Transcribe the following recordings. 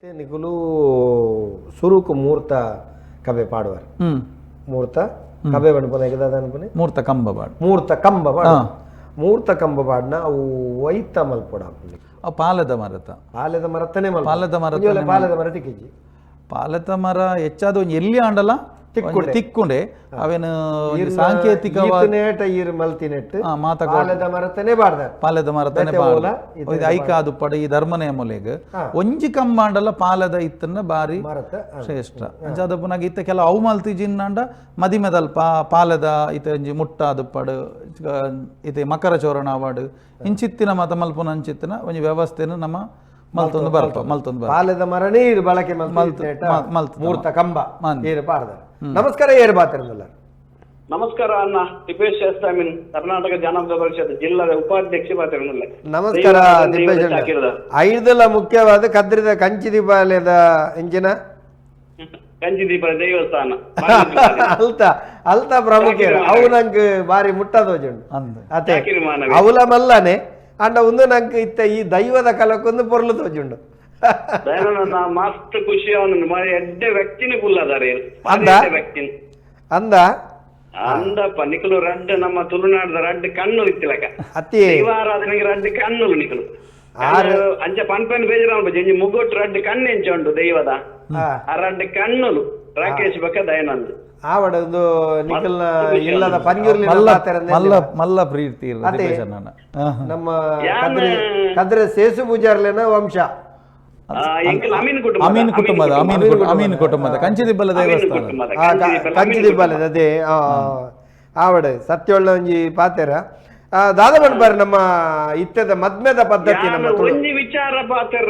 ನಿಖಲು ಸುರುಕು ಮೂರ್ತ ಕಬೆ ಪಾಡುವಾರು ಮೂರ್ತ ಕಬೆ ಬಣ್ಣ ಅನ್ಪನೆ ಮೂರ್ತ ಕಂಬ ಬಾಡು ಮೂರ್ತ ಕಂಬ ಬಾಡ್ನ ಅವು ವೈತ ಮಲ್ಪೊಡ ಅವು ಪಾಲದ ಮರತ ಪಾಲದ ಮರತನೇ ಪಾಲದ ಮರ ಟಿಕ್ಕಿಜಿ ಪಾಲದ ಮರ ಹೆಚ್ಚಾದ ಒಂದು ಎಲ್ಲಿ ಆಂಡಲ ತಿಕ್ಕೊಂಡೆ ಅವೇನು ಸಾಂಕೇತಿಕವಾಗಿ ಪಾಲದ ಮರತನೆ ಬಾಡ ಐಕಾದು ಪಡ ಈ ಧರ್ಮನೆಯ ಮೊಲೆಗ್ ಒಂಜಿ ಕಂಬಾಂಡಲ ಪಾಲದ ಇತ್ತನ್ನ ಬಾರಿ ಶ್ರೇಷ್ಠ ಅಂಚಾದ ಪುನಗ ಇತ್ತ ಕೆಲ ಅವು ಮಲ್ತಿ ಜಿನ್ನಾಂಡ ಮದಿಮೆದಲ್ಪ ಪಾಲದ ಇತ ಒಂಜಿ ಮುಟ್ಟ ಅದು ಪಡು ಇತೆ ಮಕರ ಚೋರಣ ಅವಾರ್ಡ್ ಇಂಚಿತ್ತಿನ ಮತ ಮಲ್ಪುನ ಅಂಚಿತ್ತಿನ ಒಂಜಿ ವ್ಯವಸ್ಥೆನ ನಮ್ಮ ಮಲ್ತೊಂದು ಪಾಲದ ಮರನೇ ಬಳಕೆ ಮೂರ್ತ ಕಂಬ ನಮಸ್ಕಾರ ಏರ್ ಬಾತಿರಲ್ಲ ನಮಸ್ಕಾರ ಅಣ್ಣ ತಿಪ್ಪೇಶ್ ಶಾಸ್ತ್ರಾಮಿನ್ ಕರ್ನಾಟಕ ಜಾನಪದ ಪರಿಷತ್ ಜಿಲ್ಲಾದ ಉಪಾಧ್ಯಕ್ಷ ಬಾತಿರಲ್ಲ ನಮಸ್ಕಾರ ಐದಲ ಮುಖ್ಯವಾದ ಕದ್ರಿದ ಕಂಚಿ ದೀಪಾಲಯದ ಇಂಚಿನ ಕಂಚಿ ದೀಪ ದೇವಸ್ಥಾನ ಅಲ್ತ ಪ್ರಮುಖ ಅವು ನಂಗೆ ಬಾರಿ ಮುಟ್ಟದೋಜುಂಡು ಅತೆ ಅವಲ ಮಲ್ಲನೆ ಅಂಡ ಒಂದು ನಂಗೆ ಇತ್ತ ಈ ದೈವದ ಕಲಕ್ಕೊಂದು ಪೊರ್ಲು ತೋಜುಂಡು ಮಸ್ತ್ ಖುಷಿ ಅವನು ಎಡ್ಡೆ ವ್ಯಕ್ತಿನಿ ಕುಲ್ಲದಾರೆ ಅಂದ ಅಂದಪ್ಪ ನಿಖಲು ರಡ್ಡ್ ನಮ್ಮ ತುಳುನಾಡದ ರಡ್ಡ್ ಕಣ್ಣು ಇತ್ತಿಲಕ ಅತಿ ದೈವಾರಾಧನೆಗೆ ರಡ್ಡ್ ಕಣ್ಣುಲು ನಿಖಲು ಅಂಚ ಪನ್ಪನ್ ಬೇಜಾರ ಮುಗ್ಗೊಟ್ಟು ರಡ್ಡ್ ಕಣ್ಣು ಎಂಚ ಉಂಟು ದೈವದ ಆ ರಡ್ಡ್ ಕಣ್ಣುಲು ರಾಕೇಶ್ ಬಕ್ಕ ದಯಾನಂದ್ ಆವಡ ಒಂದು ನಿಖಲ್ನ ಇಲ್ಲದ ಪಂಜುರ್ಲಿ ಮಲ್ಲ ಪ್ರೀತಿ ನಮ್ಮ ಕದ್ರೆ ಸೇಸು ಪೂಜಾರ್ಲೆನ ವಂಶ ಅಮೀನ್ ಕುಟುಂಬದ ಕಂಚಿದಿಬ್ಬಲ ದೇವಸ್ಥಾನ ಕಂಚಿದಿಬ್ಬಲ ಅದೇ ಆವಡ ಸತ್ಯೊಳ್ಳ ಒಂಜಿ ಪಾತೆರ ದಾದ ಬಣ್ಬಾರ ನಮ್ಮ ಇತ್ತದ ಮದ್ಮೆದ ಪದ್ಧತಿ ನಮ್ಮ ಒಂಜಿ ವಿಚಾರ ಪಾತ್ರ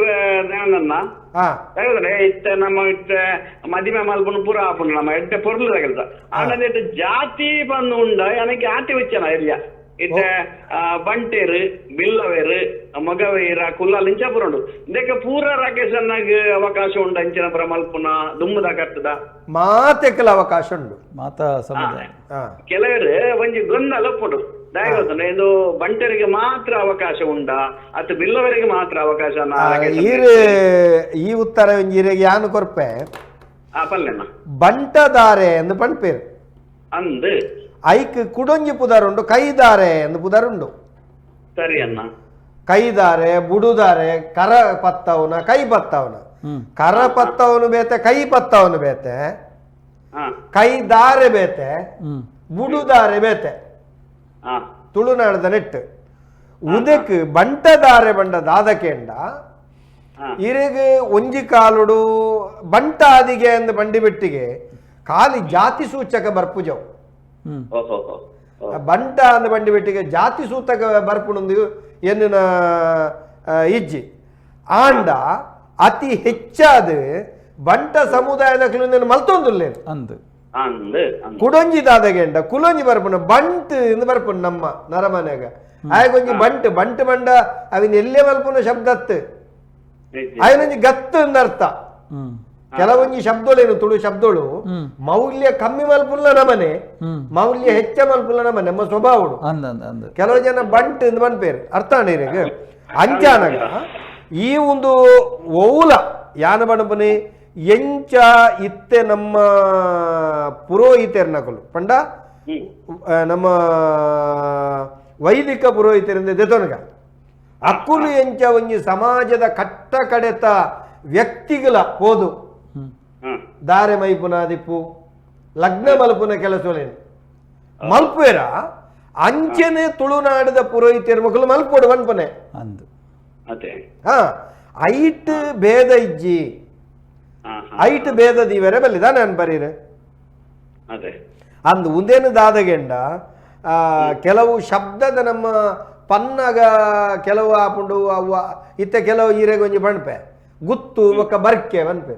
ಇತ್ತ ನಮ್ಮ ಇತ್ತ ಮದಿಮೆ ಮಲ್ಪನ ಪೂರ ಆಪುಂಡು ನಮ್ಮ ಎಡ್ಡೆ ಪೊರ್ಲು ಕೆಲಸ ಆನಂದ ಜಾತಿ ಬಂದು ಉಂಡ ನನಗೆ ಆಟಿ ವಚ್ಚನ ಇಲ್ಲ ಇತ್ತ ಬಂಟೇರು ಬಿಲ್ಲವೇರು ಮಗವೇರ ಕುಲ್ಲಾಲ್ ಇಂಚ ಪೂರ ಉಂಡು ಇದಕ್ಕೆ ಪೂರ ರಾಕೇಶ್ ಅನ್ನಾಗ ಅವಕಾಶ ಉಂಡು ಅಂಚಿನ ಪುರ ಮಲ್ಪುನ ದುಮ್ಮದ ಕಟ್ಟದ ಮಾತೆಕ್ಕಲ ಅವಕಾಶ ಉಂಡು ಮಾತಾ ಸಮುದಾಯ ಕೆಲವರು ಒಂಜಿ ಗೊಂದಲ ಪುಡು ದಯಗೊತ್ತಂದ್ರೆ ಇದು ಬಂಟರಿಗೆ ಮಾತ್ರ ಅವಕಾಶ ಉಂಡ ಅಥವಾ ಬಿಲ್ಲವರಿಗೆ ಮಾತ್ರ ಅವಕಾಶ ಈ ಉತ್ತರ ಒಂಜಿರಿಗೆ ಯಾನು ಕೊರ್ಪೆ ಪಲ್ಲೆನ ಬಂಟದಾರೆ ಎಂದು ಪಣ್ಪೇರು ಅಂದ್ ಐಕ್ ಕುಡೊಂಜಿ ಪುದಾರುಂಡು ಕೈದಾರೆ ಎಂದು ಪುದಾರುಂಡು ಸರಿ ಅಣ್ಣ ಕೈದಾರೆ ಬುಡುದಾರೆ ಕರ ಪತ್ತವನ ಕೈ ಪತ್ತವನ ಕರ ಪತ್ತವನು ಬೇತೆ ಕೈ ಪತ್ತವನು ಬೇತೆ ಕೈದಾರೆ ಬೇತೆ ಬುಡುದಾರೆ ಬೇತೆ ತುಳುನಾಡದ ನೆಟ್ಟು ಉದಕ್ ಬಂಟದಾರೆ ಬಂಡ ದಾದಕೆಂಡ ಇರೆಗ್ ಒಂಜಿ ಕಾಲುಡು ಬಂಟ ಆದಿಗೆ ಎಂದು ಬಂಡಿ ಬಿಟ್ಟಿಗೆ ಖಾಲಿ ಜಾತಿ ಸೂಚಕ ಬರ್ಪುಜವು ಬಂಟ ಅಂದ ಬಂಡಿ ಬಿಟ್ಟಿಗೆ ಜಾತಿ ಸೂಚಕ ಬರ್ಪುಣಂದು ಎನ್ನಿನ ಇಜ್ಜಿ ಆಂಡ ಅತಿ ಹೆಚ್ಚಾದ ಬಂಟ ಸಮುದಾಯದ ಮಲ್ತೊಂದುಲ್ಲೇನು ಅಂದು ಕುಡೊಂಜಿ ದಾದಗೆಂಡ ಕುಲೊಂಜಿ ಬರ್ಪುನ ಬಂಟ್ ಇಂದ ಬರ್ಪುನ ನಮ್ಮ ನರಮನೆಗ ಆಯಗೊಂಜಿ ಬಂಟ್ ಬಂಡ ಅವಿನ ಎಲ್ಲೇ ಮಲ್ಪುನ ಶಬ್ದತ್ ಅವನೊಂಜಿ ಗತ್ತು ಎಂದರ್ಥ ಕೆಲವೊಂಜಿ ಶಬ್ದೋಳೇನು ತುಳು ಶಬ್ದೋಳು ಮೌಲ್ಯ ಕಮ್ಮಿ ಮಲ್ಪುಲ್ಲ ನಮನೆ ಮೌಲ್ಯ ಹೆಚ್ಚ ಮಲ್ಪುಲ್ಲ ನಮನೆ ನಮ್ಮ ಸ್ವಭಾವಡು ಕೆಲವು ಜನ ಬಂಟ್ ಎಂದು ಬನ್ಪೇರು ಅರ್ಥ ನೀರಿಗೆ ಅಂಚಾನಗ ಈ ಒಂದು ಓಲ ಯಾನ ಬಣಪನೆ ಎಂಚ ಇತ್ತೆ ನಮ್ಮ ಪುರೋಹಿತರ್ನಕಲು ಪಂಡ ನಮ್ಮ ವೈದಿಕ ಪುರೋಹಿತರಿಂದ ದೆತೊನಗ ಅಕ್ಕುಲು ಎಂಚ ಒಂಜಿ ಸಮಾಜದ ಕಟ್ಟ ಕಡೆತ ವ್ಯಕ್ತಿಗಳ ಹೋದು ದಾರೆ ಮೈಪುನ ದಿಪ್ಪು ಲಗ್ನ ಮಲ್ಪುನ ಕೆಲಸಲೇನು ಮಲ್ಪೇರ ಅಂಚನೆ ತುಳುನಾಡದ ಪುರೋಹಿತರ ಮಕ್ಕಳು ಮಲ್ಪೋಡು ಮನ್ಪನೆ ಐಟ್ ಭೇದ ಇಜ್ಜಿ ಐಟ್ ಭೇದ ದೀವರೆ ಬಲ್ಲಿದ ನಾನು ಬರೀರೆ ಅಂದು ಉಂದೇನು ದಾದಗೆಂಡ ಕೆಲವು ಶಬ್ದದ ನಮ್ಮ ಪನ್ನಗ ಕೆಲವು ಆಪುಂಡು ಅವ ಇತ್ತ ಕೆಲವು ಈರೆಗೊಂಜಿ ಬಣ್ಪೆ ಗುತ್ತು ಒಕ್ಕ ಬರ್ಕೆ ಬನ್ಪೆ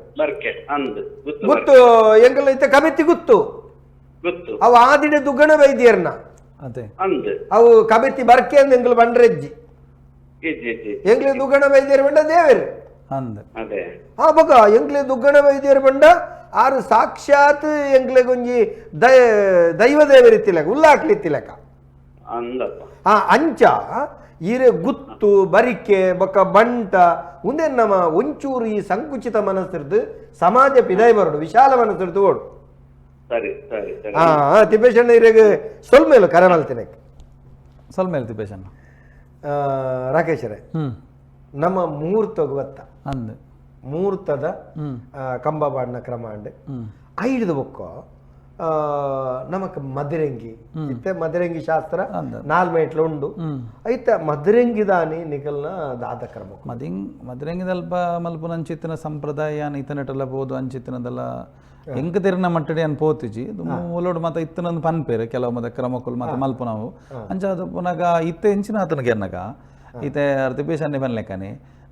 ಗುತ್ತು ಎಂಗಲ ಇತ್ತ ಕಮಿತಿ ಗುತ್ತು ಅವು ಆದಿಡೆ ದುಗ್ಗಣ ವೈದ್ಯರ್ನ ಅವು ಕಮಿತಿ ಬರ್ಕೆ ಅಂದ ಎಂಗ್ಲು ಬಂಡ್ರೆಜ್ಜಿ ಎಂಗ್ಲಿ ದುಗ್ಗಣ ವೈದ್ಯರು ಬಂಡ ದೇವರು ಬಗ ಎಂಗ್ಲಿ ದುಗ್ಗಣ ವೈದ್ಯರು ಬಂಡ ಆರು ಸಾಕ್ಷಾತ್ ಎಂಗ್ಲೆಗೊಂಜಿ ದೈವ ದೇವರಿತ್ತಿಲಕ ಉಲ್ಲಾಕ್ಲಿತ್ತಿಲಕ ಅಂದಪ್ಪ ಅಂಚ ಈರೆ ಗುತ್ತು ಬರಿಕೆ ಬೊಕ್ಕ ಬಂಟ ಉಂದೆ ನಮ್ಮ ಒಂಚೂರು ಈ ಸಂಕುಚಿತ ಮನಸ್ಸಿರ್ದು ಸಮಾಜ ಪಿದಾಯಿ ಬರೋಡು ವಿಶಾಲ ಮನಸ್ಸಿರ್ದು ಓಡು ಸರಿ ಸರಿ ಸರಿ ತಿಪ್ಪೇಶಣ್ಣ ಇರೆಗೆ ಸೊಲ್ಮೇಲು ಕರೆ ಮಲ್ತಿನ ಸ್ವಲ್ಪ ಹೇಳ್ತಿ ಪೇಶಣ್ಣ ರಾಕೇಶರೇ ನಮ್ಮ ಮುಹೂರ್ತ ಗೊತ್ತ ಅಂದ್ ಮುಹೂರ್ತದ ಕಂಬ ಬಾಡ್ನ ಕ್ರಮ ಅಂಡೆ ಐದು ಬೊಕ್ಕ ನಮಕ್ ಮದಿರಂಗಿ ಇತ್ತೆ ಮದಿರಂಗಿ ಶಾಸ್ತ್ರ 4 ಮೇಟ್ಲು ಉಂಡು ಐತ ಮದಿರಂಗಿ ದಾನಿ ನಿಕಲ್ನ ದಾದ ಕ್ರಮ ಮದಿರಂಗಿದಲ್ಪ ಮಲ್ಪುನ ಅಂಚಿತ್ತಿನ ಸಂಪ್ರದಾಯ ಇತನೆಟೆಲ್ಲ ಬೋದು ಅಂಚಿತ್ತಿನದೆಲ್ಲ ಎಂಕ ತೆರಿನ ಮಟ್ಟಡಿ ಅನ್ ಪೋತಿಜಿ ಮೂಲೋಡು ಮಾತ ಇತ್ತನೊಂದು ಪನ್ಪೇರು ಕೆಲವು ಮತ ಕ್ರಮಕ್ಕುಲು ಮಾತ ಮಲ್ಪ ನಾವು ಅಂಚ ಅದು ಪುನಗ ಇತ್ತೆ ಎಂಚಿನ ಆತನಿಗೆ ಎನ್ನಗ ಈತೆ ತಿಪ್ಪೇಶನ್ನೆ ಬನ್ಲೆಕ್ಕನೆ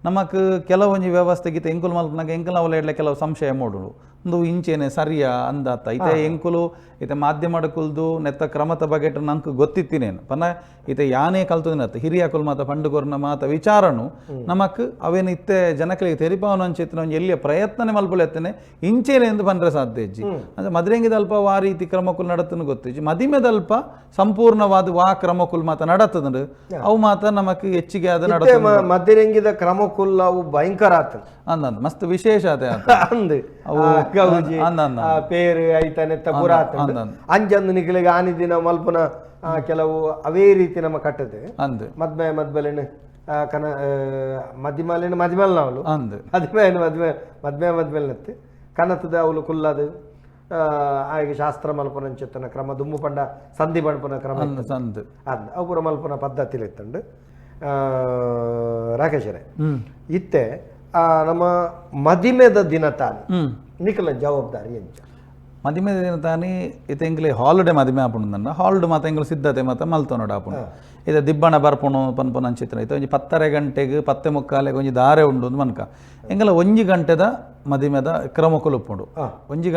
ನಮಕ್ ಕೆಲವೊಂಜಿ ವ್ಯವಸ್ಥೆ ಗೀತೆ ಎಂಕುಲು ಮಲ್ಪನಾಗ ಎಂಕುಲು ಅವಲ ಇಡ್ಲೆ ಕೆಲವು ಸಂಶಯ ಮೂಡುಡು ಒಂದು ಇಂಚೇನೆ ಸರಿಯಾ ಅಂದಾತ ಇತೆ ಎಂಕುಲು ಇತೆ ಮಾಧ್ಯಮ ಕುಲ್ದು ನೆತ್ತ ಕ್ರಮದ ಬಗೆಟ್ ನಂಗೆ ಗೊತ್ತಿತ್ತೀನೇನು ಪನ್ನ ಇತೆ ಯಾನೇ ಕಲ್ತುದಿನತ್ ಹಿರಿಯ ಕುಲ್ ಮಾತ ಪಂಡುಗೊರ್ನ ಮಾತ ವಿಚಾರನು ನಮಕ್ ಅವೇನು ಇತ್ತೆ ಜನಕಲಿಗೆ ತೆರಿಪಾವನು ಅಂಚಿತ್ತಿನ ಒಂದು ಎಲ್ಲಿಯ ಪ್ರಯತ್ನನೇ ಮಲ್ಪುಲೆತ್ತನೆ ಇಂಚೇನೆ ಎಂದು ಪಂಡ್ರೆ ಸಾಧ್ಯ ಇಜ್ಜಿ ಅಂದ್ರೆ ಮದ್ರೆಂಗಿದಲ್ಪ ವಾ ರೀತಿ ಕ್ರಮಕುಲ್ ನಡತನು ಗೊತ್ತಿಜ್ಜಿ ಮದಿಮೆದಲ್ಪ ಸಂಪೂರ್ಣವಾದ ವಾ ಕ್ರಮಕುಲ್ ಮಾತ ನಡತದ ಅವು ಮಾತ ನಮಕ್ ಹೆಚ್ಚಿಗೆ ಅದ ನಡ ಮದ್ರೆಂಗಿದ ಕ್ರಮಕುಲ್ ಅವು ಭಯಂಕರ ಆತ ಅಂದ ಮಸ್ತ್ ವಿಶೇಷ ಅದೇ ಅಂದ್ ಅವು ಪೇರು ಐತಾನೆ ಪುರಾತ ಅಂಜಂದು ನಿಖಿಲಿಗೆ ಆನಿ ದಿನ ಮಲ್ಪುನ ಕೆಲವು ಅವೇ ರೀತಿ ನಮ್ಮ ಕಟ್ಟದೆ ಅಂದ್ ಮದ್ಬೆಲೆನು ಕನ ಮದಿಮಲೆನು ಮದಿಮಲ್ ನಾವಲು ಮದ್ಮೇನು ಮದ್ಮೇಲೆ ಕನತದ ಅವಳು ಕುಲ್ಲದು ಆಗ ಶಾಸ್ತ್ರ ಮಲ್ಪನ ಚಿತ್ತನ ಕ್ರಮ ದುಮ್ಮು ಪಂಡ ಸಂಧಿ ಬಣ್ಪನ ಕ್ರಮ ಸಂದ್ ಅಂದ್ ಅವು ಪೂರ ಮಲ್ಪನ ಪದ್ಧತಿಲಿ ಇತ್ತಂಡು ರಾಕೇಶರೇ ಇತ್ತೆ ನಮ್ಮ ಮದಿಮೆದ ದಿನ ತಾನಿ ನಿಖಲ ಜವಾಬ್ದಾರಿ ಎಂಚ ಮದಿಮೆ ದಿನ ತಾನಿ ಇತ್ತೆ ಎಂಕ್ಲೆ ಹಾಲಿಡೇ ಮದಿಮೆ ಆಪುಂಡು ಹಾಲಿಡೇ ಮಾತ ಎಂಗ್ಲು ಸಿದ್ಧತೆ ಮಾತ ಮಲ್ತೊನೋಡು ಆಪುಂಡು ಇದು ದಿಬ್ಬಣ ಬರ್ಪುಣು ಪನ್ಪುನ ಅಂಚಿತ್ರ ಐತೆ ಒಂಜಿ 10:30 ಗಂಟೆಗೆ 10:45 ಒಂಜಿ ದಾರೆ ಉಂಡು ಒಂದು ಮನ್ಕ ಎಂಗಲ 1 ಗಂಟೆದ ಮದಿಮೆದ ಕ್ರಮಕುಲು ಉಪ್ಪುಂಡು 1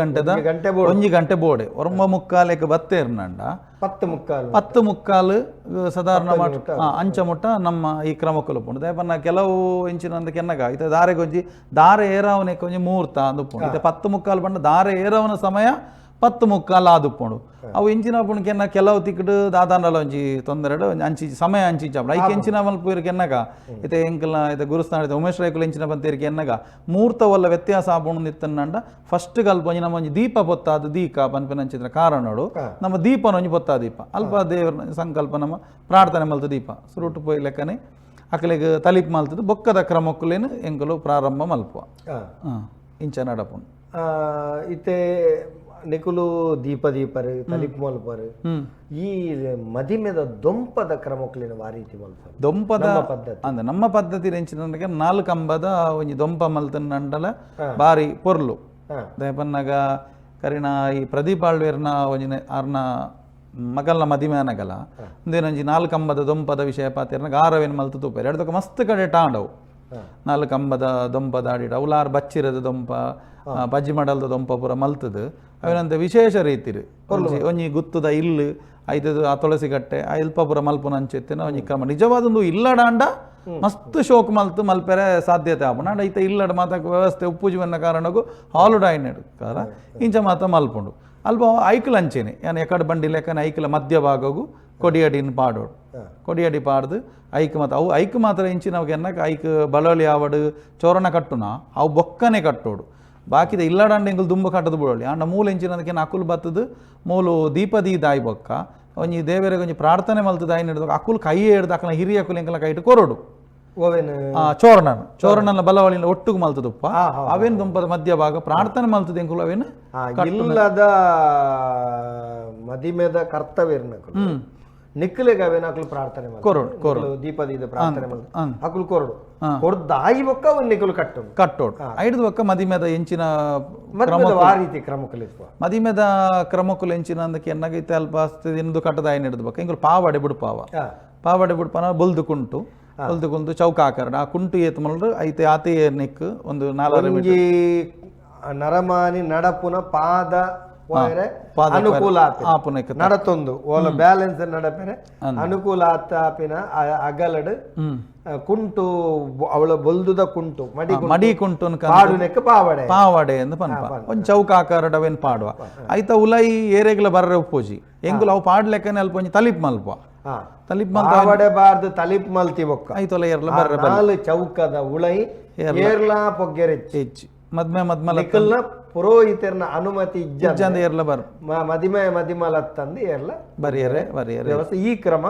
ಗಂಟೆ ಬೋಡೆ 9:45 ಬತ್ತೇರ್ನಂಡ 10:45 ಸಾಧಾರಣ ಅಂಚ ಮುಟ್ಟ ನಮ್ಮ ಈ ಕ್ರಮಕುಲು ಉಪ್ಪುಂಡು ದಯಪನ್ನ ಕೆಲವು ಇಂಚಿನಂದ ಕೆನ್ನಗ ಇತ ದಾರೆಗೊಂಜಿ ದಾರೆ ಏರಾವನೆಕ್ಕೆ ಒಂಜಿ ಮುಹೂರ್ತ ಅಂದುಪ್ಪುಂಡು ಇತ 10:45 ಬಂಡ ದಾರೆ ಏರಾವನ ಸಮಯ 10:45 ಆದುಪ್ಪುಂಡು ಅವು ಇಂಚಿನ ಪುಣ್ಕೆನ್ನ ಕೆಲವು ತಿಕ್ಕಡು ದಾದಾಂಡಲ ಒಂಜಿ ತೊಂದರೆಡು ಅಂಚಿ ಸಮಯ ಅಂಚಿ ಚಾಪಡ ಐಕೆ ಎಂಚಿನ ಮಲ್ಪುರಿಗೆ ಎನ್ನಗ ಇತೆ ಎಂಕಲ್ನ ಇತೆ ಗುರುಸ್ಥಾನ ಉಮೇಶ್ ರೈಕುಲು ಎಂಚಿನ ಬಂತೇರಿಗೆ ಎನ್ನಗ ಮುಹೂರ್ತ ಒಲ್ಲ ವ್ಯತ್ಯಾಸ ಆಪುಂಡು ನಿತ್ತನ್ನಂಡ ಫಸ್ಟ್ ಗಲ್ಪ ಒಂಜಿ ನಮ್ಮ ಒಂಜಿ ದೀಪ ಪೊತ್ತಾದ ದೀಕ ಪನ್ಪಿನಂಚಿನ ಕಾರಣಡು ನಮ್ಮ ದೀಪನ ಒಂಜಿ ಪೊತ್ತಾದ ದೀಪ ಅಲ್ಪ ದೇವರ ಸಂಕಲ್ಪ ನಮ್ಮ ಪ್ರಾರ್ಥನೆ ಮಲ್ತು ದೀಪ ಸುರುಟು ಪೋಯ್ ಲೆಕ್ಕನೆ ಅಕಲಿಗೆ ತಲಿಪ್ ಮಲ್ತದ್ದು ಬೊಕ್ಕದ ಕ್ರಮಕ್ಕುಲೇನು ಎಂಕಲು ಪ್ರಾರಂಭ ಮಲ್ಪುವ ಇಂಚ ನಡಪುಂಡು ಇತ್ತೆ ನಿಕುಲು ದೀಪರು ತಲಿಪ್ ಮಲ್ಪರು ಈ ಮದಿಮೆದ ದೊಂಪದ ಕ್ರಮಕ್ಕಲಿನ ಆ ರೀತಿ ಮಲ್ಪರು ದೊಂಪದ ಅಂದ ನಮ್ಮ ಪದ್ಧತಿ ಎಂಚಿನಗೆ 4 ಕಂಬದ ಒಂಜಿ ದೊಂಪ ಮಲ್ತನ್ನಂಡಲ ಬಾರಿ ಪೊರ್ಲು ದಯಪನ್ನಗ ಕರಿನ ಈ ಪ್ರದೀಪ್ ಆಳ್ವೇರ್ನ ಒಂಜಿ ಆರ್ನ ಮಗಲ್ನ ಮದಿಮೆ ಅನ್ನಗಲ ಒಂದೇನೊಂಜಿ 4 ಕಂಬದ ದೊಂಪದ ವಿಷಯ ಪಾತಿರ್ನಾಗ ಆರವೇನು ಮಲ್ತು ತೂಪೇರು ಎರಡಕ್ಕೆ ಮಸ್ತ್ ಕಡೆ ಟಾಂಡವು 4 ಕಂಬದ ದೊಂಪದ ಆಡಿಡ ಅವಲಾರು ಬಚ್ಚಿರದ ದೊಂಪ ಬಜ್ಜಿ ಮಾಡಲ್ದ ದೊಂಪ ಪೂರ ಮಲ್ತದು ಅವೇನಂತ ವಿಶೇಷ ರೀತಿರು ಒಂಜಿ ಗುತ್ತದ ಇಲ್ಲು ಐದದು ಆ ತುಳಸಿ ಕಟ್ಟೆ ಆ ಇಲ್ಪ ಪೂರ ಮಲ್ಪುನ ಅಂಚೆತ್ತಿನ ಒಂಜಿ ಕ್ರಮ ನಿಜವಾದೊಂದು ಇಲ್ಲಡಾಂಡ ಮಸ್ತ್ ಶೋಕ್ ಮಲ್ತು ಮಲ್ಪೆರೆ ಸಾಧ್ಯತೆ ಆಪುಂಡು ಅಂಡ ಐತ ಇಲ್ಲಡ ಮಾತ ವ್ಯವಸ್ಥೆ ಉಪ್ಪುಜುವನ್ನ ಕಾರಣಕ್ಕೂ ಹಾಲಿಡೇ ಆಯ್ನೆಡು ಕಾರ ಇಂಚ ಮಾತ ಮಲ್ಪುಂಡು ಅಲ್ಪ ಐಕಲ್ ಅಂಚೆನೆ ಯಾನು ಎಕಡೆ ಬಂಡಿ ಲೆಕ್ಕನೆ ಐಕಲ ಮಧ್ಯ ಭಾಗಗೂ ಕೊಡಿಯಡಿನ ಪಾಡೋಡು ಕೊಡಿಯಡಿ ಪಾಡ್ದು ಐಕ್ ಮಾತ ಅವು ಐಕ್ ಮಾತ್ರ ಇಂಚಿನವಾಗ ಎನ್ನಕ ಐಕ್ ಬಲೋಲಿ ಆವಡು ಚೋರಣ ಕಟ್ಟುನ ಅವು ಬೊಕ್ಕನೆ ಕಟ್ಟೋಡು ಬಾಕಿದ ಇಲ್ಲಡಂಡ ಎಂಗುಲು ದುಂಬ ಕಟ್ಟದು ಬಿಡೋಳಿ ಅಂಡ ಮೂಲ ಇಂಚಿನದಕ್ಕೆ ಅಕುಲು ಬತ್ತದು ಮೂಲು ದೀಪದಿ ದಾಯಿ ಬೊಕ್ಕ ಒಂಜಿ ದೇವರಿಗೆ ಒಂಜಿ ಪ್ರಾರ್ಥನೆ ಮಲ್ತು ದಾಯಿ ಹಿಡಿದು ಅಕುಲು ಕೈ ಹಿಡ್ದು ಅಕಲ ಹಿರಿಯ ಅಕುಲು ಎಂಕಲ ಕೈಟ್ ಕೊರೋಡು ಚೋರನನ್ನ ಬಲವಳಿನ ಒಟ್ಟಿಗೆ ಮಲ್ತದುಪ್ಪ ಅವೇನು ದುಂಪದ ಮಧ್ಯ ಭಾಗ ಪ್ರಾರ್ಥನೆ ಮಲ್ತದ ಎಂಕುಲು ಅವೇನು ಇಲ್ಲದ ಮದಿಮೆದ ಕರ್ತವ್ಯ ನಿಕ್ಕಲಿಗೆ ಅವೇನಾಕಲು ಪ್ರಾರ್ಥನೆ ಕೊರೋಡು ದೀಪದ ಪ್ರಾರ್ಥನೆ ಅಕುಲು ಕೊರೋಡು ಕೊಡ್ದು ಆಯಿ ಬೊಕ್ಕ ಒಂದು ನಿಕ್ಕಲು ಕಟ್ಟೋಡು ಐದು ಬೊಕ್ಕ ಮದಿಮೆದ ಎಂಚಿನ ಆ ರೀತಿ ಕ್ರಮಕಲಿತ್ವ ಮದಿಮೆದ ಕ್ರಮಕುಲು ಎಂಚಿನ ಅಂದಕ್ಕೆ ಎನ್ನಾಗೈತೆ ಅಲ್ಪ ಇಂದು ಕಟ್ಟದ ಆಯ್ನ ಹಿಡಿದು ಬೊಕ್ಕ ಇಂಕಲು ಪಾವಡೆ ಪಾವಡೆ ಬಿಡ್ಪಾನ ಬೊಲ್ದು ಕುಂಟು ಚೌಕ ಆಕಾರಣ ಆ ಕುಂಟು ಏತ್ ಮಲ್ರು ಐತೆ ಆತೆ ನಿಕ್ ಒಂದು 4 ನರಮಾನಿ ನಡಪುನ ಪಾದ ಅನುಕೂಲ ನಡತೊಂದು ಓಲ ಬ್ಯಾಲೆನ್ಸ್ ನಡಪೆನೆ ಅನುಕೂಲ ಆಪಿನ ಅಗಲಡು ಕುಂಟು ಅವಳ ಬೊಲ್ದುದ ಕುಂಟು ಮಡಿ ಕುಂಟು ಪಾವಡೆ ಎಂದು ಪನ್ಪ ಒಂದ್ ಚೌಕ ಆಕಾರಡ ಅವೇನ್ ಪಾಡುವ ಐತ ಉಲೈ ಏರೆಗ್ಲ ಬರ್ರೆ ಉಪ್ಪೋಜಿ ಎಂಗುಲು ಅವು ಪಾಡ್ಲೆಕ್ಕನೆ ಅಲ್ಪ ಒಂಜಿ ತಲಿಪ್ ಮಲ್ಪ ತಲಿಪ್ ಮಲ್ತ ಬಾವಡಬಾರ್ದು ತಲಿಪ್ ಮಲ್ತಿ ಬೊಕ್ಕ ಐತೊಲ ಏರ್ಲ ಬರ್ರೆ ನಾಲು ಚೌಕದ ಉಳೈ ಏರ್ಲಾ ಪೊಗ್ಗೆರೆಚ್ಚಿ ಹೆಚ್ಚು ಮದ್ಮೆ ಮದ್ಮಲ ನಿಖಲ್ನ ಪುರೋಹಿತರನ ಅನುಮತಿ ಇಜ್ಜಂದ ಏರ್ಲ ಬರ್ ಮದಿಮೆ ಮದಿಮಲತ್ತಂದು ಏರ್ಲ ಬರಿಯರೆ ವ್ಯವಸ್ಥೆ ಈ ಕ್ರಮ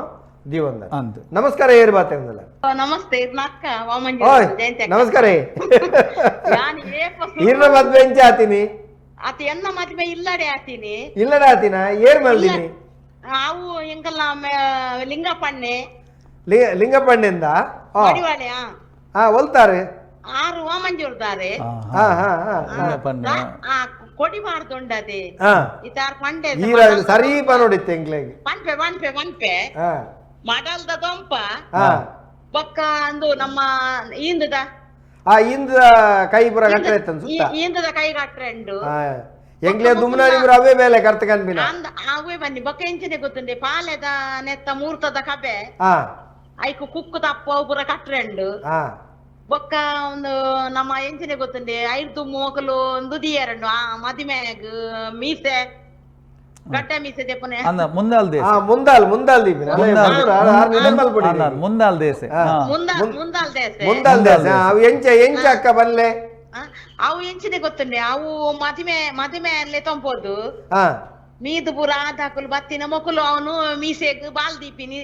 ದಿವಂದ ಅಂತ ನಮಸ್ಕಾರ ಏರ್ ಬಾತೇಂದಲ ನಮಸ್ತೆ ನಕ್ಕ ವಾಮಂಜಿ ಓಯ್ ನಮಸ್ಕಾರ ಈರ್ನ ಮದ್ವೆ ಎಂಚ ಆತೀನಿ ಅತ ಎನ್ನ ಮದ್ವೆ ಇಲ್ಲಡೆ ಆತೀನಿ ಇಲ್ಲಡ ಆತಿನ ಏರ್ ಮಲ್ದಿನಿ ಅವು ಎಂಕಲ್ಲ ಲಿಂಗಪ್ಪಣ್ಣೆ ಲಿಂಗಪ್ಪಣ್ಣಿಂದ ಮಡಿವಾಳೆ ಒಲ್ತಾರೆ 6 ವಾಮಂಜಿ ಉಳ್ತಾರೆ ಕೊಡಿಬಾರ್ದುಂಡದೆ ಇತಾರ್ ಪಂಡೆ ಸರೀಪ ನೋಡಿತ್ತೆ ಎಂಗ್ಲೆಗೆ ಪಂಪೆ ಪಂಪೆ ಪಂಪೆ ಮಡಲ್ದ ದೊಂಪ ಬೊಕ್ಕ ಅಂದು ನಮ್ಮ ಈಂದದ ಇಂದ ಕೈ ಪುರ ಕಟ್ಟ ಈಂದದ ಕೈ ಕಟ್ರೆಂಡು ಎಂಗ್ಲೆ ದುಮ್ನಾಡಿ ಪುರ ಅವೇ ಬೇಲೆ ಕರ್ತ ಕನ್ಪಿನ ಅವೇ ಬನ್ನಿ ಬೊಕ್ಕ ಎಂಚಿನ ಗೊತ್ತುಂಡೆ ಪಾಲೆದ ನೆತ್ತ ಮೂರ್ತದ ಕಬೆ ಐಕು ಕುಕ್ಕು ತಪ್ಪ ಪುರ ಕಟ್ರೆಂಡು ಬೊಕ್ಕ ಒಂದು ನಮ್ಮ ಎಂಚಿನ ಗೊತ್ತುಂಡೆ 5 ಮೋಕಲು ಒಂದು ದಿಯರಂಡು ಮದಿಮೆಗ್ ಮೀಸೆ ಗಟ್ಟ ಮೀಸೆ ದೆಪ್ಪನೆ ಅಂದ ಮುಂದಾಲ್ ದೇಶ ಮುಂದಾಲ್ ದೀಪಿನ ಮುಂದಾಲ್ ದೇಶ ಮುಂದಾಲ್ ದೇಶ ಮುಂದಾಲ್ ದೇಶ ಅವು ಎಂಚ ಅಕ್ಕ ಬಲ್ಲೆ ಅವು ಎಂಚಿನ ಗೊತ್ತುಂಡೆ ಅವು ಮದಿಮೆ ಅಲ್ಲೇ ತೊಂಪೋದು ಮೀದು ಪುರ ಆದಾಕುಲು ಬತ್ತಿನ ಮೊಕುಲು ಅವನು ಮೀಸೆಗ್ ಬಾಲ್ ದೀಪಿನಿ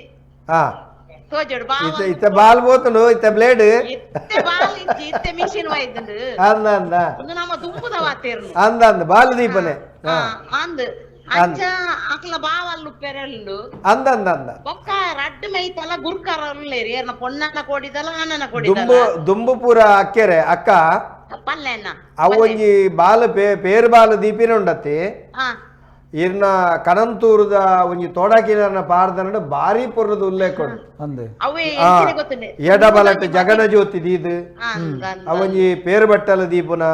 ತೋಜೋಡು ಇತ್ತ ಬಾಲ್ ಬೋತುಂಡು ಇತ್ತ ಬ್ಲೇಡ್ ಇತ್ತೆ ಬಾಲ್ ಇಂಚಿ ಇತ್ತೆ ಮಿಷಿನ್ ವೈದ್ಂಡು ಅಂದ ಒಂದು ನಮ್ಮ ದುಂಪುದ ವಾತೇರ್ನು ಅಂದ ಬಾಲ್ ದೀಪನೆ ಅಂದ್ ಅಂಚ ಅಕ್ಲ ಬಾವಲ್ಲು ಪೆರಲ್ಲು ಅಂದ ಬೊಕ್ಕ ರಡ್ಡು ಮೈತಲ ಗುರ್ಕರಲ್ಲೇರಿ ಏರ್ನ ಪೊಣ್ಣನ ಕೊಡಿದಲ್ಲ ಅಣ್ಣನ ಕೊಡಿದಲ್ಲ ದುಂಬು ಪೂರ ಅಕ್ಕೆರೆ ಅಕ್ಕ ಪಲ್ಲೆನ ಅವು ಒಂಜಿ ಬಾಲ್ ಪೇರು ಬಾಲ್ ದೀಪಿನ ಉಂಡತಿ ಇರ್ನ ಕಣಂತೂರದ ಒಂಜಿ ತೋಡಾಕಿನ ಪಾರ್ದನ ಬಾರಿ ಪುರ್ರದ ಉಲ್ಲೇಖ ಅವೇ ಎಂಚಿನ ಗೊತ್ತುಂಡೆ ಎಡಬಲಟ್ ಜಗನ ಜ್ಯೋತಿ ದೀದು ಅವೊಂಜಿ ಪೇರು ಬಟ್ಟಲ ದೀಪುನ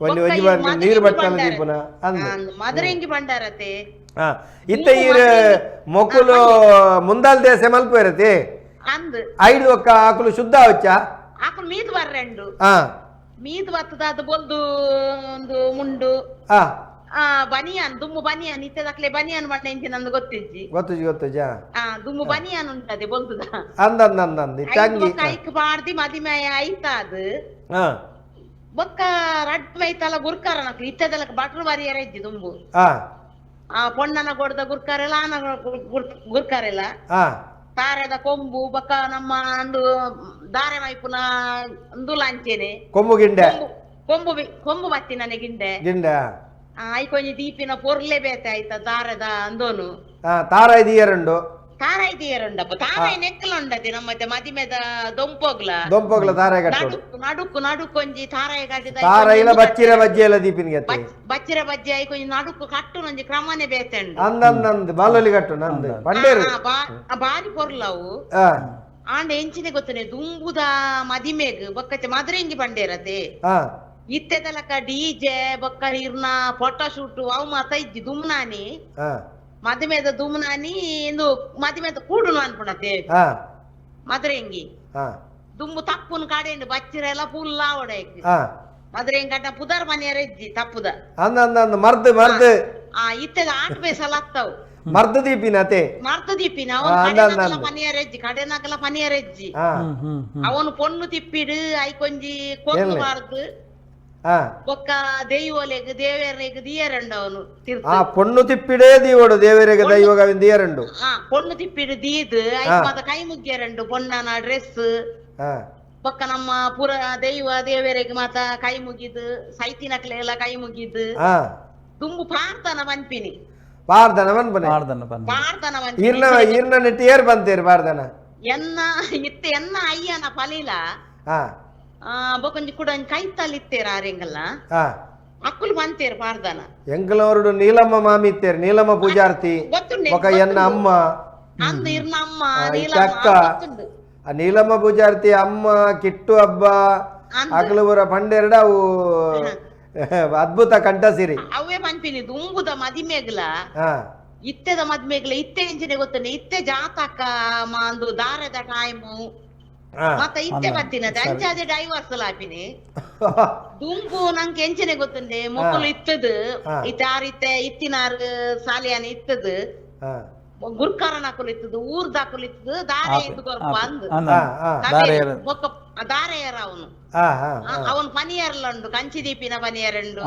ಒಂಜಿ ಒಂಜಿ ನೀರು ಬಟ್ಟಲ ದೀಪುನ ಮಧುರೆಂಗಿ ಬಂಡಾರತೆ ಇತ್ತ ಈರ್ ಮೊಕುಲು ಮುಂದಾಲ್ ದೇಶ ಮಲ್ಪ ಇರತ್ತೆ ಅಂದ್ 5 ಒಕ್ಕ ಆಕುಲು ಶುದ್ಧ ಅವಚ್ಚ ಆಕುಲು ಮೀದು ಬರ್ರೆಂಡು ಮೀದು ಬತ್ತದ ಅದು ಬೊಲ್ದು ಒಂದು ಮುಂಡು ಬನಿಯಾನ್ ದುಮ್ಮು ಬನಿಯಾನ್ ಇತ್ತದಕ್ಲೆ ಬನಿಯಾನ್ ಬಣ್ಣ ಎಂಚಿ ನಂದು ಗೊತ್ತಿಜ್ಜಿ ಗೊತ್ತುಜ ದುಮ್ಮು ಬನಿಯಾನ್ ಉಂಟದೆ ಬೊಲ್ದುದ ಕೈಕ್ ಬಾರ್ದಿ ಮದಿಮೆ ಐತಾದ್ ಬೊಕ್ಕ ರಡ್ ಮೈತಲ ಗುರ್ಕಾರನಕ್ಲು ಇತ್ತದಲಕ್ ಬಟ್ರು ಬರಿಯರ ಇಜ್ಜಿ ದುಂಬು ಪೊಣ್ಣನ ಕೊಡ್ದ ಗುರ್ಕಾರೆಲ್ಲ ಆನ ಗುರ್ಕಾರೆಲ್ಲ ತಾರೆದ ಕೊಂಬು ಬೊಕ್ಕ ನಮ್ಮ ಅಂದು ದಾರೆ ಮೈಪುನ ಅಂದುಲಾಂಚೆನೆ ಕೊಂಬು ಗಿಂಡೆ ಕೊಂಬು ಬತ್ತಿ ನನಗೆ ಗಿಂಡೆ ಐಕೊಂಜಿ ದೀಪಿನ ಪೊರ್ಲೆ ಬೇತೆ ಆಯ್ತಾ ದಾರದ ಅಂದೋನು ತಾರಾಯ್ ದಿಯರಂಡಪ್ಪ ತಾರಾಯ್ ನೆಕ್ಕಲುಂಡದೆ ನಮ್ಮತ್ತೆ ಮದಿಮೆದ ದೊಂಪೋಗ್ಲ ತಾರಾಯ್ ನಡುಕೊಂಜಿ ತಾರಾಯ್ ಕಟ್ಟಿದ ತಾರಾಯಿಲ ಬಚ್ಚಿರ ಬಜ್ಜಿ ಎಲ್ಲ ದೀಪಿನಿಗೆ ಬಚ್ಚಿರ ಬಜ್ಜಿ ಐಕೊಂಜಿ ನಡುಕು ಕಟ್ಟು ನಂಜಿ ಕ್ರಮನೆ ಬೇತೆಂಡು ಅಂದಂದ್ ಬಾಲಲ್ಲಿ ಕಟ್ಟು ನಂದು ಪಂಡೇರು ಬಾರಿ ಪೊರ್ಲವು ಆಂಡ ಎಂಚಿನೆ ಗೊತ್ತನೆ ದುಂಬುದ ಮದಿಮೆಗ್ ಬೊಕ್ಕಚ್ಚ ಮಧುರೆಂಗಿ ಪಂಡೇರತೆ ಇತ್ತೆದಲಕ ಡಿಜೆ ಬೊಕ್ಕ ಇರ್ನ ಫೋಟೋ ಶೂಟ್ ಅವು ಮಾತ ಇಜ್ಜಿ ದುಮ್ನಾನಿ ಮದಿಮೆದ ದುಮ್ನಾನಿ ಇಂದು ಮದಿಮೆದ ಕೂಡುನು ಅನ್ಪುಣತೆ ಮಧುರೆಂಗಿ ದುಂಬು ತಪ್ಪುನ್ ಕಡೆಂಡು ಬಚ್ಚಿರೆಲ್ಲ ಫುಲ್ ಆವಡೈಕ್ ಮಧುರೆಂಗಿ ಕಟ್ಟ ಪುದರ್ ಮನೆಯರ ಇಜ್ಜಿ ತಪ್ಪುದ ಮರ್ದ್ ಇತ್ತೆದ ಆಟ್ ಬೇಸಲ ಹತ್ತವು ಮರ್ದ ದೀಪಿನತೆ ಕಡೆನಕಲ ಪನಿಯರೆಜ್ಜಿ ಅವನು ಪೊಣ್ಣು ತಿಪ್ಪಿಡು ಐಕೊಂಜಿ ಕೊಂದು ಬಾರ್ದು ಬೊಕ್ಕ ದೈವಲೆಗ್ ದೇವರೆಗ್ ದಿಯರಂಡು ಅವನು ಪೊಣ್ಣು ತಿಪ್ಪಿಡೇ ದೀವಡು ದೇವರೆಗೆ ದೈವಗ ದಿಯರಂಡು ಪೊಣ್ಣು ತಿಪ್ಪಿಡು ದೀದು ಮತ್ತ ಕೈ ಮುಗ್ಗ್ಯರಂಡು ಪೊಣ್ಣನ ಡ್ರೆಸ್ ಬೊಕ್ಕ ನಮ್ಮ ಪುರ ದೈವ ದೇವರೆಗೆ ಮಾತ ಕೈ ಮುಗಿದು ಸೈತಿನಕ್ಲೆ ಎಲ್ಲ ಕೈ ಮುಗಿದು ತುಂಬು ಪ್ರಾರ್ಥನ ಮನ್ಪಿನಿ ಈರ್ನ ನೆಟ್ಟಿ ಏರ್ ಬಂತೇರಿ ಪಾರ್ದನ ಎನ್ನ ಅಯ್ಯನ ಪಲೀಲ ಬೊಕೊಂಜಿ ಕೂಡ ಕೈತಲ್ಲಿ ಇತ್ತೇರ ಆರೆಂಗಲ್ಲ ಅಕ್ಕುಲು ಬಂತೇರು ಪಾರ್ದನ ಎಂಕಲವರುಡು ನೀಲಮ್ಮ ಮಾಮಿ ಇತ್ತೇರು ನೀಲಮ್ಮ ಪೂಜಾರ್ತಿ ఒక ఎన్న అమ్మ ಅಂದ ಇರ್ನ ಅಮ್ಮ ಅಕ್ಕ ನೀಲಮ್ಮ ಪೂಜಾರ್ತಿ ಅಮ್ಮ ಕಿಟ್ಟು ಹಬ್ಬ ಅಗಲವರ ಪಂಡೆರಡ ಅವು ಅದ್ಭುತ ಕಂಠಸಿರಿ ಅವೇ ಪಂಪಿನಿ ದುಂಬುದ ಮದಿಮೆಗ್ಲ ಇತ್ತೆದ ಮದ್ಮೆಗ್ಲ ಇತ್ತೆ ಎಂಚಿನೆ ಗೊತ್ತನೆ ಇತ್ತೆ ಜಾತಕ ಮಾಂದು ದಾರದ ಟೈಮು ಮತ್ತ ಇತ್ತೆ ಬತ್ತಿನದೆ ಅಂಚಾದೆ ಡೈವರ್ಸ್ ಲಾಪಿನಿ ದುಂಬು ನಂಗೆ ಎಂಚಿನೆ ಗೊತ್ತಂಡೆ ಮೊಕ್ಕಲು ಇತ್ತದು ಇತ್ತಾರಿತ್ತೆ ಇತ್ತಿನಾರು ಸಾಲಿಯಾನ ಇತ್ತದು ಗುರ್ಕಾರನ ಕುಲಿತದು ಊರ್ ದಾಕುಲಿತದು ದಾರೆ ಎಂದು ಕೊರ್ಪ ಅಂದು ಬೊಕ್ಕ ದಾರೆಯರ ಅವನು ಅವನ್ ಪನಿಯರ್ಲಂಡು ಕಂಚಿ ದೀಪಿನ ಪನಿಯರಂಡು